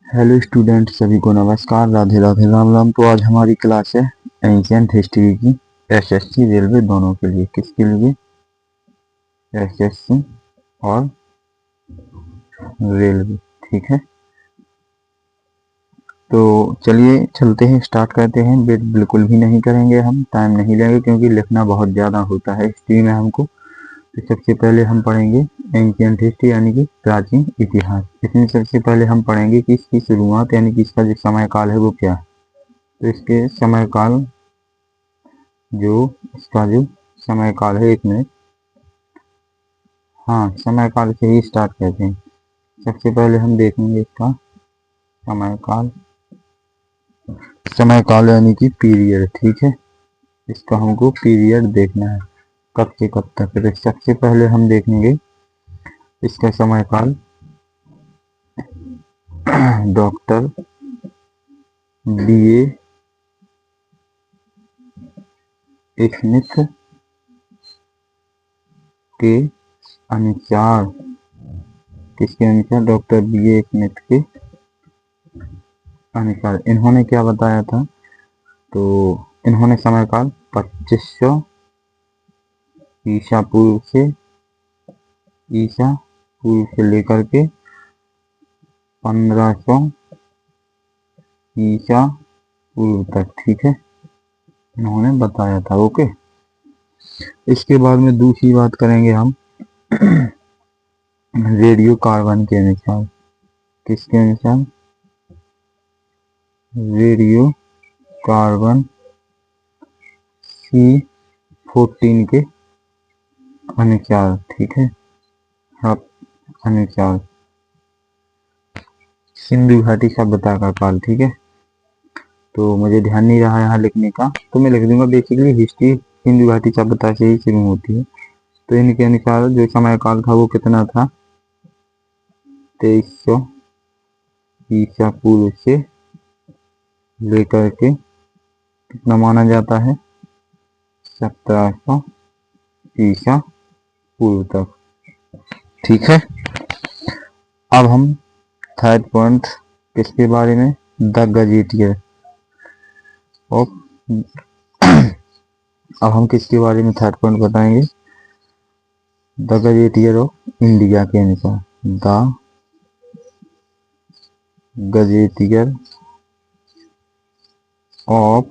Hello student, सभी को नमस्कार, राधे राधे, राम राम। तो आज हमारी क्लास है एंशियंट हिस्ट्री की, एसएससी रेलवे दोनों के लिए। किसके लिए? एसएससी और रेलवे। ठीक है, तो चलिए चलते हैं, स्टार्ट करते हैं। वेट बिल्कुल भी नहीं करेंगे, हम टाइम नहीं लेंगे क्योंकि लिखना बहुत ज़्यादा होता है हिस्ट्री में हमको। तो सबसे पहले हम पढ़ेंगे एंशियंट हिस्ट्री यानी कि प्राचीन इतिहास। इसमें सबसे पहले हम पढ़ेंगे कि इसकी शुरुआत यानी कि इसका जो समय काल है वो क्या है। तो इसके समय काल जो इसका जो समय काल है, 1 मिनट, हाँ समय काल से ही स्टार्ट करते हैं। सबसे पहले हम देखेंगे इसका समय काल। समय काल यानी कि पीरियड। ठीक है, इसका हमको पीरियड देखना है, कब से कब तक। तो सबसे पहले हम देखेंगे इसका समय काल डॉक्टर BA स्मिथ के अनुसार। किसके अनुसार? डॉक्टर BA स्मिथ के अनुसार। इन्होंने क्या बताया था? तो इन्होंने समय काल 2500 ईसा पूर्व से लेकर के 1500 ईसा पूर्व तक, ठीक है, इन्होंने बताया था। ओके, इसके बाद में दूसरी बात करेंगे हम रेडियो कार्बन के अनुसार। किसके अनुसार? रेडियो कार्बन C14 के अनुसार। ठीक है, अब अनुसार सिंधु घाटी सभ्यता का काल। ठीक है, तो मुझे ध्यान नहीं रहा यहाँ लिखने का, तो मैं लिख दूंगा। बेसिकली हिस्ट्री सिंधु घाटी सभ्यता से ही शुरू होती है। तो इनके अनुसार जो समय काल था वो कितना था? 2300 ईसा पूर्व से लेकर के कितना माना जाता है? 1700 ईसा पूर्व तक। ठीक है, अब हम थर्ड पॉइंट किसके बारे में? द गजेटियर ऑफ अब हम किसके बारे में थर्ड पॉइंट बताएंगे? द गजेटियर ऑफ इंडिया के अनुसार। द गजेटियर ऑफ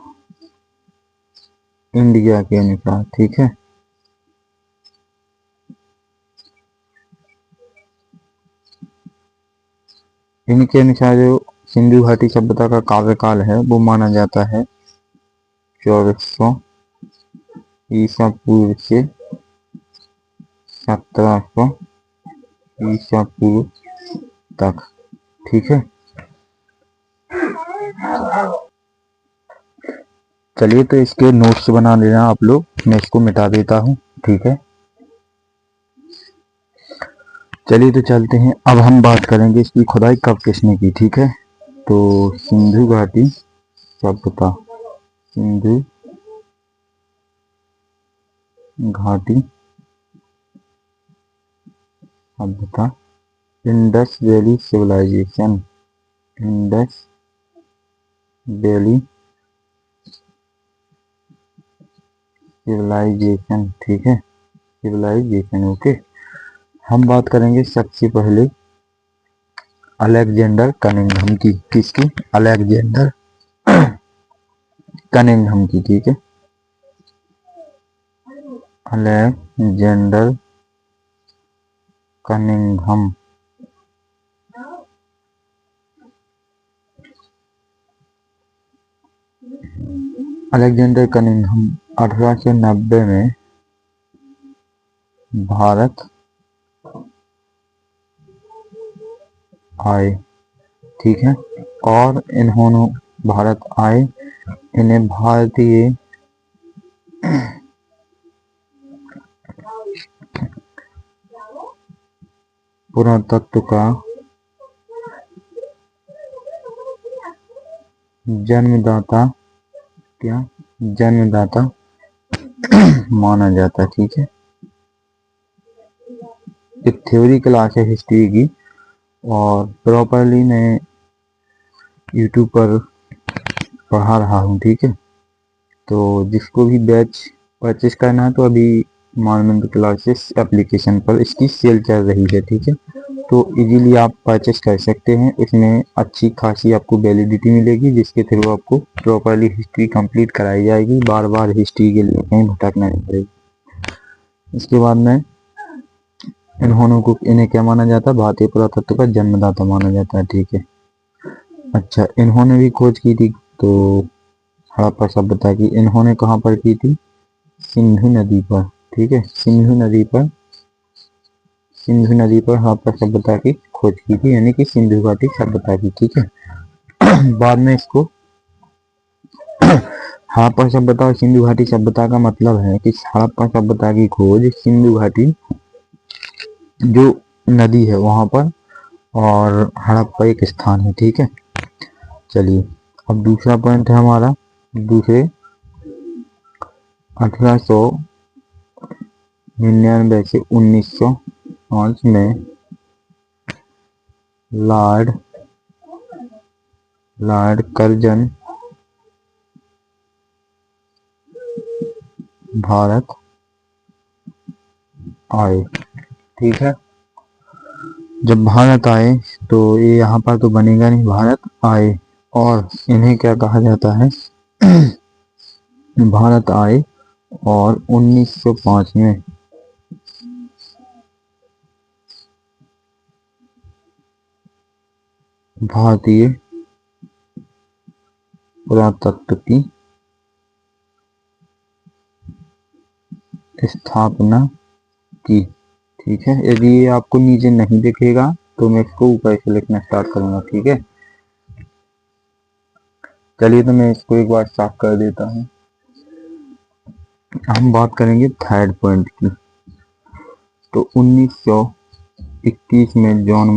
इंडिया के अनुसार। ठीक है, इनके अनुसार जो सिंधु घाटी सभ्यता का कार्यकाल है वो माना जाता है 1400 ईसा पूर्व से 1700 ईसा पूर्व तक। ठीक है, चलिए तो इसके नोट्स बना लेना आप लोग, मैं इसको मिटा देता हूँ। ठीक है, चलिए तो चलते हैं। अब हम बात करेंगे इसकी खुदाई कब किसने की। ठीक है, तो सिंधु घाटी सभ्यता, सिंधु घाटी सभ्यता, Indus valley civilization, Indus valley civilization. ठीक है, सिविलाइजेशन। ओके, हम बात करेंगे सबसे पहले अलेक्जेंडर कनिंघम की। किसकी? अलेक्जेंडर कनिंघम की। ठीक है, अलेक्जेंडर कनिंघम। अलेक्जेंडर कनिंघम 1890 में भारत आए। ठीक है, और इन्होंने भारत आए, इन्हें भारतीय पुरातत्व का जन्मदाता, क्या जन्मदाता माना जाता है। ठीक है, एक थ्योरी क्लास है हिस्ट्री की, और प्रॉपरली मैं यूट्यूब पर पढ़ा रहा हूँ, ठीक है। तो जिसको भी बैच परचेस करना है तो अभी मानवंत क्लासेस एप्लीकेशन पर इसकी सेल चल रही है, ठीक है। तो इजीली आप परचेस कर सकते हैं, इसमें अच्छी खासी आपको वैलिडिटी मिलेगी, जिसके थ्रू आपको प्रॉपरली हिस्ट्री कंप्लीट कराई जाएगी, बार बार हिस्ट्री के लिए कहीं भटकना नहीं पड़ेगा। इसके बाद में इन्हें क्या माना जाता है, भारतीय पुरातत्व का जन्मदाता माना जाता है, ठीक है। अच्छा, इन्होंने भी खोज की थी तो हड़प्पा सभ्यता की, इन्होंने कहाँ पर की थी, सिंधु नदी पर, ठीक है। सिंधु नदी पर हड़प्पा सभ्यता की खोज की थी, यानी कि सिंधु घाटी सभ्यता की, ठीक है। बाद में इसको हड़प्पा सभ्यता और सिंधु घाटी सभ्यता का मतलब है कि हड़प्पा सभ्यता की खोज सिंधु घाटी जो नदी है वहां पर, और हड़प्पा एक स्थान है, ठीक है। चलिए, अब दूसरा पॉइंट है हमारा, दूसरे 1899 से 1905 में लॉर्ड कर्जन भारत आए, ठीक है। जब भारत आए तो ये यहाँ पर तो बनेगा नहीं, भारत आए, और इन्हें क्या कहा जाता है, भारत आए, और 1905 में भारतीय पुरातत्व की स्थापना की, ठीक है। यदि ये आपको नीचे नहीं दिखेगा तो मैं इसको ऊपर से लिखना स्टार्ट करूंगा, ठीक है। चलिए, तो मैं इसको एक बार साफ कर देता हूँ। हम बात करेंगे थर्ड पॉइंट की। तो 1921 में जॉन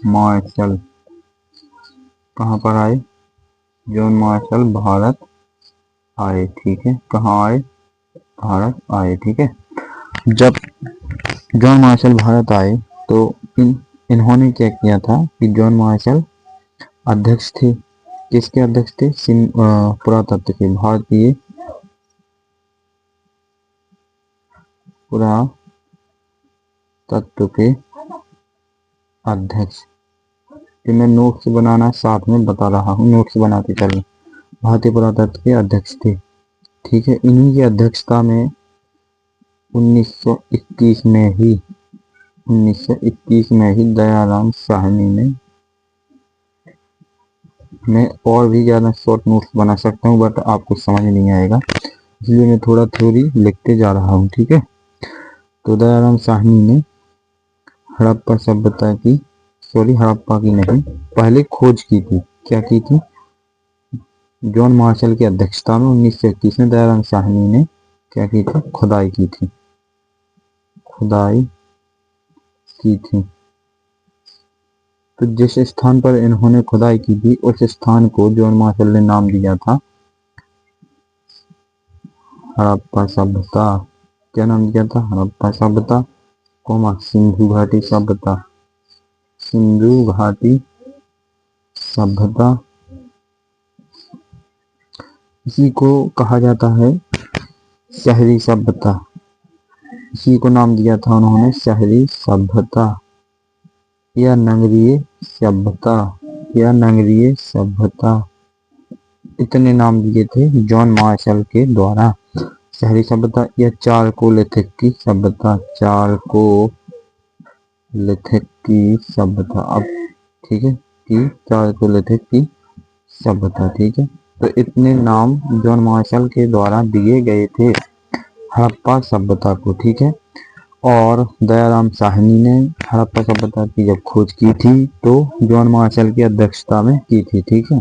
मार्शल कहाँ पर आए, जॉन मार्शल भारत आए, ठीक है। कहाँ आए, भारत आए, ठीक है। जब जॉन मार्शल भारत आए तो इन्होंने क्या किया था कि जॉन मार्शल अध्यक्ष थे, किसके अध्यक्ष थे, पुरातत्व के, भारतीय पुरातत्व के अध्यक्ष। मैं नोट्स बनाना साथ में बता रहा हूँ, नोट्स बनाते चलो। भारतीय पुरातत्व के अध्यक्ष थे, ठीक है। इन्हीं की अध्यक्षता में 1921 में ही दयाराम साहनी ने, मैं और भी ज़्यादा शॉर्ट नोट्स बना सकता हूँ बट आपको समझ नहीं आएगा, इसलिए मैं थोड़ा थ्योरी लिखते जा रहा हूँ, ठीक है। तो दयाराम साहनी ने हड़प्पा सभ्यता की, हड़प्पा की नहीं, पहले खोज की थी। क्या की थी, जॉन मार्शल की अध्यक्षता में 1921 में दयाराम साहनी ने क्या की थी, खुदाई की थी। तो जिस स्थान पर इन्होंने खुदाई की थी उस स्थान को जॉन मार्शल ने नाम दिया था हड़प्पा सभ्यता। क्या नाम दिया था, हड़प्पा सभ्यता, सिंधु घाटी सभ्यता। इसी को कहा जाता है शहरी सभ्यता, इसी को नाम दिया था उन्होंने शहरी सभ्यता या नगरीय सभ्यता, इतने नाम दिए थे जॉन मार्शल के द्वारा। शहरी सभ्यता या चारकोलिथिक की सभ्यता, अब ठीक है, कि चारकोलिथिक की सभ्यता, ठीक है। तो इतने नाम जॉन मार्शल के द्वारा दिए गए थे हड़प्पा सभ्यता को, ठीक है। और दयाराम साहनी ने हड़प्पा सभ्यता की जब खोज की थी तो जॉन मार्शल की अध्यक्षता में की थी, ठीक है।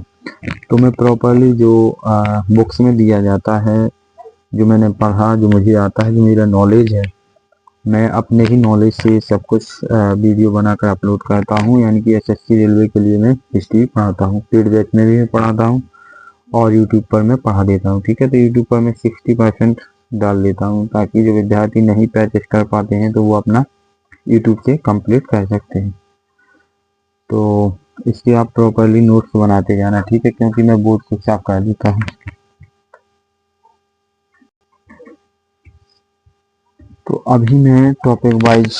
तो मैं प्रॉपरली जो बुक्स में दिया जाता है, जो मैंने पढ़ा, जो मुझे आता है, जो मेरा नॉलेज है, मैं अपने ही नॉलेज से सब कुछ वीडियो बनाकर अपलोड करता हूँ। यानी कि एसएससी रेलवे के लिए मैं हिस्ट्री पढ़ाता हूँ, पेड बैच में भी मैं पढ़ाता हूँ और यूट्यूब पर मैं पढ़ा देता हूँ, ठीक है। तो यूट्यूब पर मैं 60% डाल देता हूँ ताकि जो विद्यार्थी नहीं परचेस कर पाते हैं तो वो अपना यूट्यूब से कंप्लीट कर सकते हैं। तो इसके आप प्रॉपरली नोट्स बनाते जाना, ठीक है, क्योंकि मैं बोर्ड को साफ कर देता हूँ। तो अभी मैं टॉपिक वाइज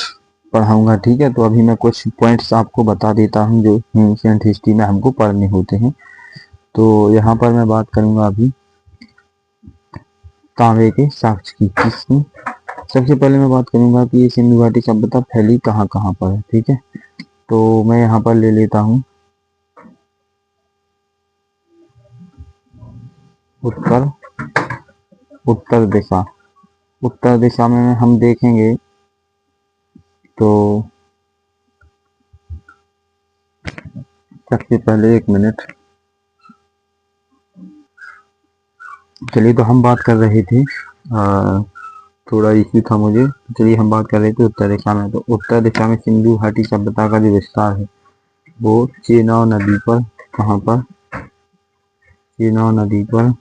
पढ़ाऊंगा, ठीक है। तो अभी मैं कुछ पॉइंट्स आपको बता देता हूँ जो एंशिएंट हिस्ट्री में हमको पढ़ने होते हैं। तो यहाँ पर मैं बात करूंगा अभी तांबे के साक्ष्य की। किसकी? सबसे पहले मैं बात करूंगा कि ये सिंधु घाटी सभ्यता फैली कहाँ कहाँ पर है, ठीक है। तो मैं यहाँ पर ले लेता हूँ उत्तर दिशा। उत्तर दिशा में हम देखेंगे तो सबसे पहले 1 मिनट, चलिए। तो हम बात कर रहे थे थोड़ा इश्यू था मुझे, चलिए हम बात कर रहे थे उत्तर दिशा में। तो उत्तर दिशा में सिंधु घाटी सभ्यता का जो विस्तार है वो चेनाब नदी पर, कहाँ पर? चेनाब नदी पर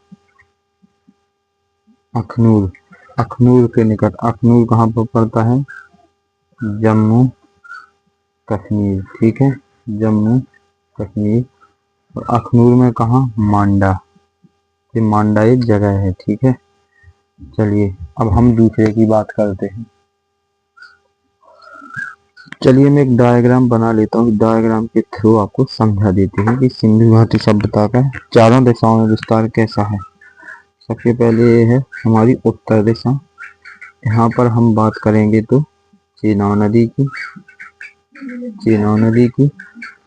अखनूर के निकट। अखनूर कहाँ पर पड़ता है? जम्मू कश्मीर, ठीक है, जम्मू कश्मीर। और अखनूर में कहाँ? मांडा। ये मांडा एक जगह है, ठीक है। चलिए अब हम दूसरे की बात करते हैं। चलिए मैं एक डायग्राम बना लेता हूँ, डायग्राम के थ्रू आपको समझा देते हैं कि सिंधु घाटी सभ्यता का चारों दिशाओं में विस्तार कैसा है। सबसे पहले ये है हमारी उत्तर दिशा। यहाँ पर हम बात करेंगे तो चेनाब नदी की,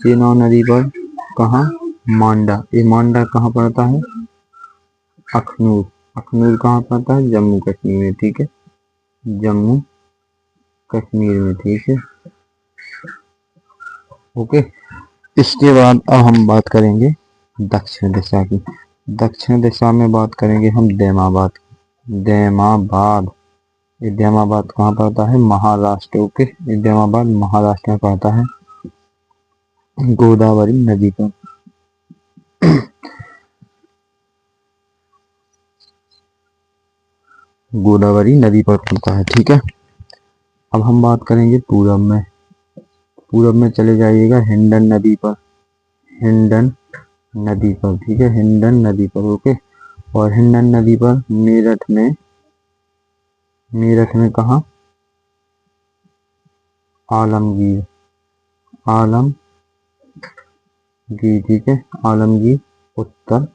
चेनाब नदी पर कहाँ? मांडा। ये मांडा कहाँ पड़ता है? अखनूर कहाँ पड़ता है? जम्मू कश्मीर में, ठीक है, जम्मू कश्मीर में, ठीक है, ओके। इसके बाद अब हम बात करेंगे दक्षिण दिशा की। दक्षिण दिशा में बात करेंगे हम दैमाबाद। ये दैमाबाद कहाँ पड़ता है? महाराष्ट्र, ओके। ये दैमाबाद महाराष्ट्र में पड़ता है, गोदावरी नदी पर। गोदावरी नदी पर पड़ता है, ठीक है। अब हम बात करेंगे पूरब में। पूरब में चले जाइएगा हिंडन नदी पर, ठीक है, हिंडन नदी पर, ओके। और हिंडन नदी पर मेरठ में कहाँ? आलमगीर, ठीक है, आलमगीर उत्तर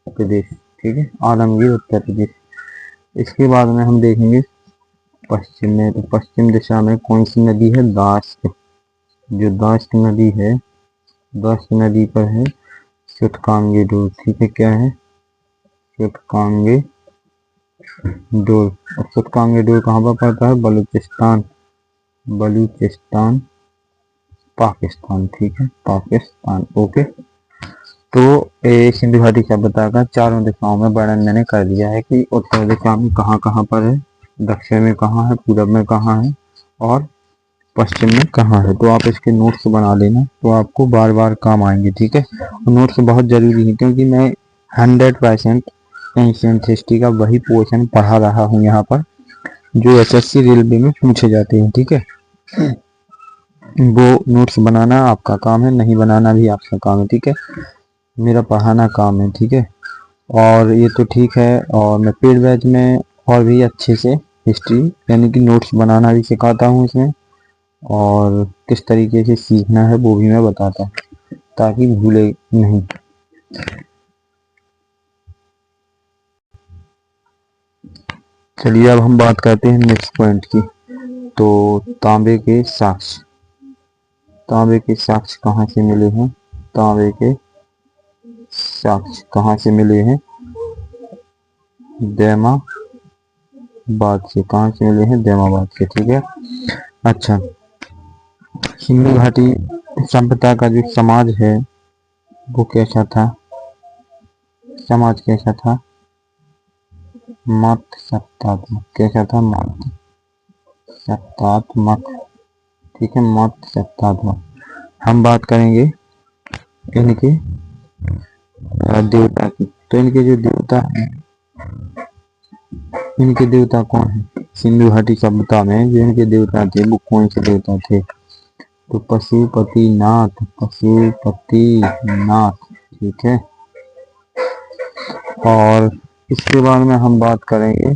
प्रदेश, ठीक है, आलमगीर उत्तर प्रदेश। इसके बाद में हम देखेंगे पश्चिम में। तो पश्चिम दिशा में कौन सी नदी है? दास्त। जो दास्त नदी है, दास्त नदी पर है सुतकांगे डोर, ठीक है, क्या है? सुतकांगे डोर। और सुतकांगे डोर कहाँ पर पड़ता है? बलूचिस्तान पाकिस्तान, ठीक है, पाकिस्तान, ओके। तो सिंधु घाटी सभ्यता का चारों दिशाओं में वर्णन मैंने कर दिया है कि उत्तर दिशा में कहाँ कहाँ पर है, दक्षिण में कहाँ है, पूरब में कहाँ है और पश्चिम में कहाँ है। तो आप इसके नोट्स बना लेना, तो आपको बार बार काम आएंगे, ठीक है। नोट्स बहुत जरूरी है क्योंकि मैं 100% एंशिएंट हिस्ट्री का वही पोर्शन पढ़ा रहा हूँ यहाँ पर जो एसएससी रेलवे में पूछे जाते हैं, ठीक है। वो नोट्स बनाना आपका काम है, नहीं बनाना भी आपका काम है, ठीक है। मेरा पढ़ाना काम है, ठीक है। और ये तो ठीक है, और मैं पेड बैच में और भी अच्छे से हिस्ट्री यानी कि नोट्स बनाना भी सिखाता हूँ इसमें, और किस तरीके से सीखना है वो भी मैं बताता हूँ ताकि भूले नहीं। चलिए अब हम बात करते हैं नेक्स्ट पॉइंट की। तो तांबे के साक्ष्य कहाँ से मिले हैं? तांबे के साक्ष्य कहाँ से मिले हैं? दैमाबाद से। कहाँ से मिले हैं? दैमाबाद से, ठीक है। अच्छा, सिंधु घाटी सभ्यता का जो समाज है वो कैसा था? समाज कैसा था? मत सत्तात्मक। कैसा था? मत सत्तात्मक, ठीक है, मत सत्तात्मक। हम बात करेंगे इनके देवता की। तो इनके जो देवता हैं, इनके देवता कौन है? सिंधु घाटी सभ्यता में जो इनके देवता थे वो कौन से देवता थे? तो पशुपतिनाथ, पशुपतिनाथ, ठीक है। और इसके बाद में हम बात करेंगे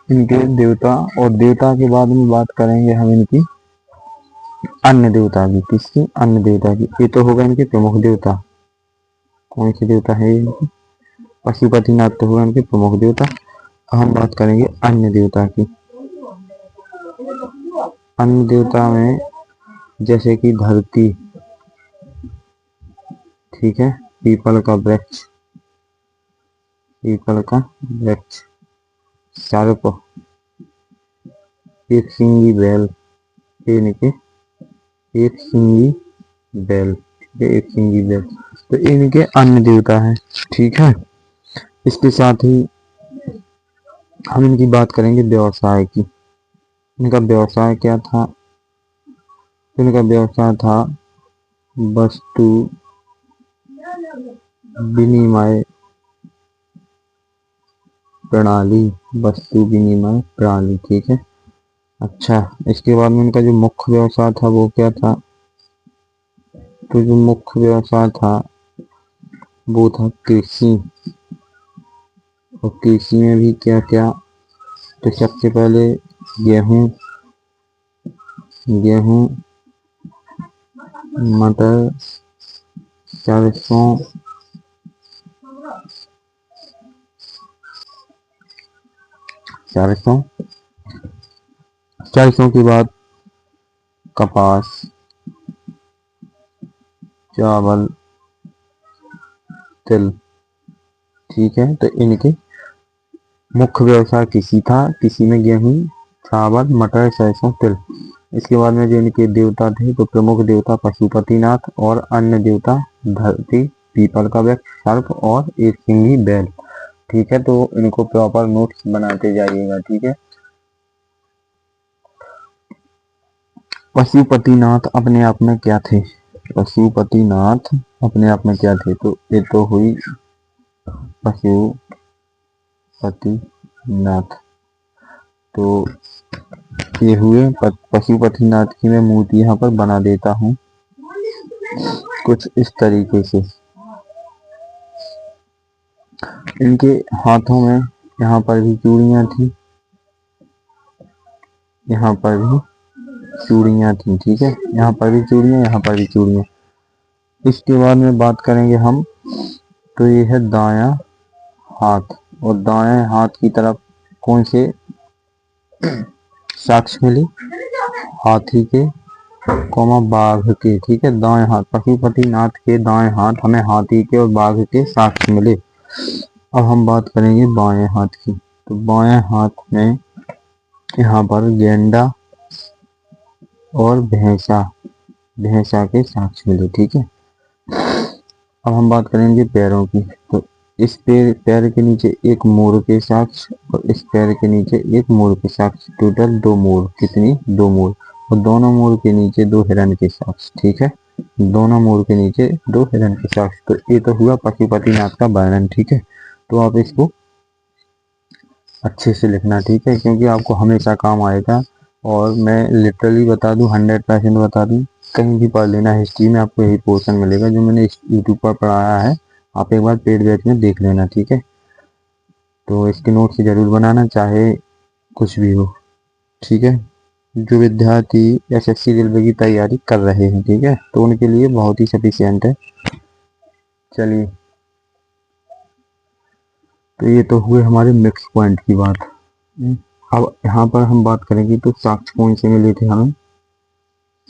इनके देवता, और देवता के बाद में बात करेंगे हम इनकी अन्य देवता की। किसकी? अन्य देवता की। ये तो होगा इनके प्रमुख देवता। कौन से देवता है इनके? पशुपतिनाथ तो होगा इनके प्रमुख देवता। हम बात करेंगे अन्य देवता की। अन्य देवता में जैसे कि धरती, ठीक है, पीपल का वृक्ष, पीपल का वृक्ष, सर्प, एक सिंगी बैल, इनके एक सिंगी बैल, एक सिंगी बैल, तो इनके अन्य देवता है, ठीक है। इसके साथ ही हम इनकी बात करेंगे व्यवसाय की। इनका व्यवसाय क्या था? इनका व्यवसाय था वस्तु विनिमय प्रणाली, वस्तु विनिमय प्रणाली, ठीक है। अच्छा, इसके बाद में इनका जो मुख्य व्यवसाय था वो क्या था? तो जो मुख्य व्यवसाय था वो था कृषि। और कृषि में भी क्या क्या? तो सबसे पहले गेहूं, गेहूं, मटर, सरसों, सरसों, सरसों के बाद कपास, चावल, तिल, ठीक है। तो इनके मुख्य व्यवसाय कृषि था। कृषि में गेहूं, चावल, मटर, सरसों, तिल। इसके बाद में जो इनके देवता थे तो प्रमुख देवता पशुपतिनाथ, और अन्य देवता धरती, पीपल का वृक्ष, सर्प और एक सिंगी बैल, ठीक है। तो इनको प्रॉपर नोट्स बनाते जाइएगा, ठीक है। पशुपतिनाथ अपने आप में क्या थे? पशुपतिनाथ अपने आप में क्या थे? तो ये तो हुई पशुपतिनाथ। तो ये हुए पशुपतिनाथ की मैं मूर्ति यहाँ पर बना देता हूँ कुछ इस तरीके से। इनके हाथों में यहाँ पर भी चूड़ियाँ थी, यहाँ पर भी चूड़ियाँ थी, ठीक है। यहाँ पर भी चूड़ियाँ, यहाँ पर भी चूड़ियाँ। इसके बाद में बात करेंगे हम, तो ये है दायां हाथ, और दाएं हाथ की तरफ कौन से साक्ष्य मिले? हाथी के, कौमा बाघ के, ठीक है। दाएं हाथ, पशुपतिनाथ के दाएं हाथ हमें हाथी के और बाघ के साक्ष्य मिले। अब हम बात करेंगे बाएं हाथ की। तो बाएं हाथ में यहाँ पर गेंडा और भैंसा, भैंसा के साक्ष्य मिले, ठीक है। अब हम बात करेंगे पैरों की। तो इस पैर के नीचे एक मोर के साक्ष्य, और इस पैर के नीचे एक मोर के साक्ष्य, टोटल दो मोर। कितनी? दो मोर। और दोनों मोर के नीचे दो हिरण के साक्ष्य, ठीक है। दोनों मोर के नीचे दो हिरण के साक्ष्य। तो ये तो हुआ पशुपतिनाथ का वर्णन, ठीक है। तो आप इसको अच्छे से लिखना, ठीक है, क्योंकि आपको हमेशा काम आएगा। और मैं लिटरली बता दूं, 100% बता दूं, कहीं भी पढ़ लेना, हिस्ट्री में आपको यही पोर्शन मिलेगा जो मैंने यूट्यूब पर पढ़ाया है। आप एक बार पेड बैच में देख लेना, ठीक है। तो इसके नोट्स जरूर बनाना, चाहे कुछ भी हो, ठीक है। जो विद्यार्थी एसएससी रेलवे की तैयारी कर रहे हैं, ठीक है, तो उनके लिए बहुत ही सफिशियंट है। चलिए, तो ये तो हुए हमारे मिक्स पॉइंट की बात। अब यहाँ पर हम बात करेंगे तो साक्ष्य कौन से मिले थे हमें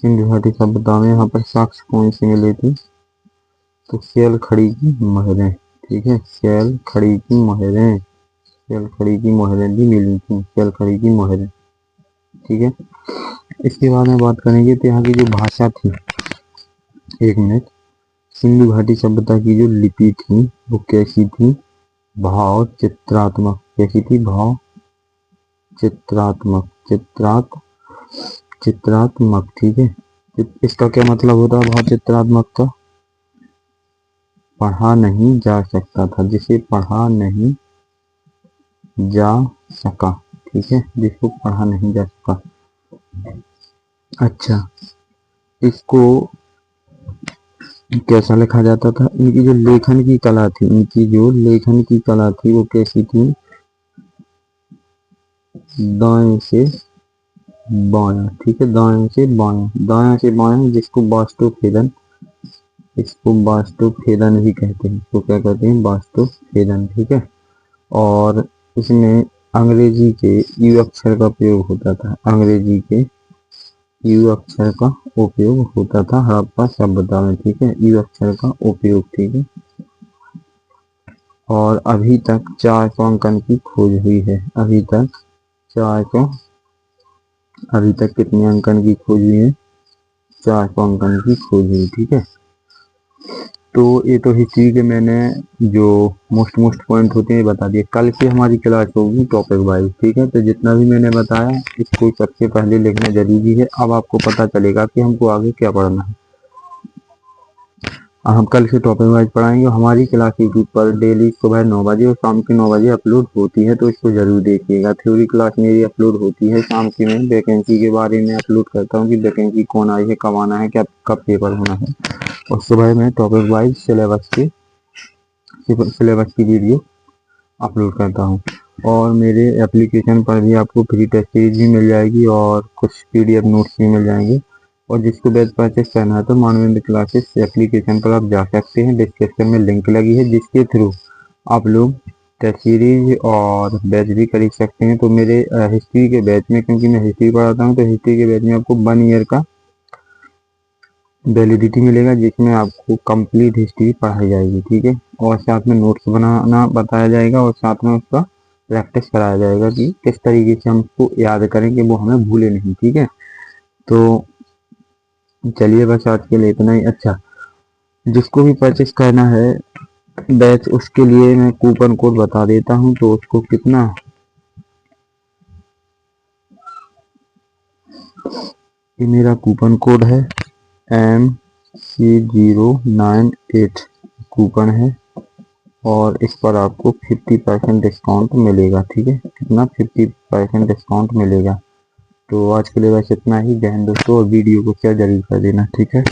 सिंधु घाटी सभ्यता में? यहाँ पर साक्ष्य कौन से मिले थे? तो शैल खड़ी की मोहरें, ठीक है, शैल खड़ी की मोहरें, शैल खड़ी की मोहरें भी मिली थी, शैल खड़ी की मोहरें, ठीक है। इसके बाद में बात करेंगे तो यहाँ की जो भाषा थी, एक मिनट, सिंधु घाटी सभ्यता की जो लिपि थी वो कैसी थी? भाव चित्रात्मक। कैसी थी? भाव चित्रात्मक, चित्रात्मक, ठीक है। इसका क्या मतलब होता है भाव चित्रात्मक का? पढ़ा नहीं जा सकता था, जिसे पढ़ा नहीं जा सका, ठीक है, जिसको पढ़ा नहीं जा सका। अच्छा, इसको कैसा लिखा जाता था, इनकी जो लेखन की कला थी, इनकी जो लेखन की कला थी वो कैसी थी, दाएं से बायां, ठीक है, दाएं से बायां, दायां से बायां, जिसको वास्तुभेदन, इसको वास्तुभेदन भी कहते हैं, इसको क्या कहते हैं, वास्तुभेदन, ठीक है। और इसमें अंग्रेजी के यू अक्षर का प्रयोग होता था, अंग्रेजी के यू अक्षर का उपयोग होता था हड़प्पा सभ्यता में, ठीक है, यू अक्षर का उपयोग, ठीक है। और अभी तक 400 अंकन की खोज हुई है, अभी तक 400, अभी तक कितने अंकन की खोज हुई है, 400 अंकन की खोज हुई, ठीक है। तो ये तो हिस्ट्री के मैंने जो मोस्ट पॉइंट होते हैं बता दिए। कल से हमारी क्लास होगी टॉपिक वाइज, ठीक है। तो जितना भी मैंने बताया इसको सबसे पहले लिखना जरूरी है। अब आपको पता चलेगा कि हमको आगे क्या पढ़ना है। हम कल से टॉपिक वाइज पढ़ाएंगे। हमारी क्लास यूट्यूब पर डेली सुबह 9 बजे और शाम के 9 बजे अपलोड होती है, तो इसको जरूर देखिएगा। थ्योरी क्लास मेरी अपलोड होती है शाम की, मैं वैकेंसी के बारे में अपलोड करता हूँ कि वैकेंसी कौन आई है, कब आना है, क्या कब पेपर होना है। और सुबह में टॉपिक वाइज सिलेबस की वीडियो अपलोड करता हूँ। और मेरे एप्लीकेशन पर भी आपको फ्री टेस्ट सीरीज भी मिल जाएगी और कुछ पीडीएफ नोट्स भी मिल जाएंगे। और जिसको बैच परचेस करना है तो मानवेंद्र क्लासेस एप्लीकेशन पर आप जा सकते हैं, डिस्क्रिप्शन में लिंक लगी है, जिसके थ्रू आप लोग टेस्ट सीरीज और बैच भी खरीद सकते हैं। तो मेरे हिस्ट्री के बैच में, क्योंकि मैं हिस्ट्री पढ़ाता हूँ, तो हिस्ट्री के बैच में आपको 1 ईयर का वैलिडिटी मिलेगा, जिसमें आपको कंप्लीट हिस्ट्री पढ़ाई जाएगी, ठीक है। और साथ में नोट्स बनाना बताया जाएगा और साथ में उसका प्रैक्टिस कराया जाएगा कि किस तरीके से हम उसको याद करें कि वो हमें भूले नहीं, ठीक है। तो चलिए बस आज के लिए इतना ही। अच्छा, जिसको भी परचेस करना है बैच, उसके लिए मैं कूपन कोड बता देता हूँ। तो उसको कितना, ये मेरा कूपन कोड है MC098 कूपन है और इस पर आपको 50% डिस्काउंट मिलेगा, ठीक है। कितना, 50% डिस्काउंट मिलेगा। तो आज के लिए बस इतना ही। जय हिंद दोस्तों, और वीडियो को शेयर जरूर कर देना, ठीक है।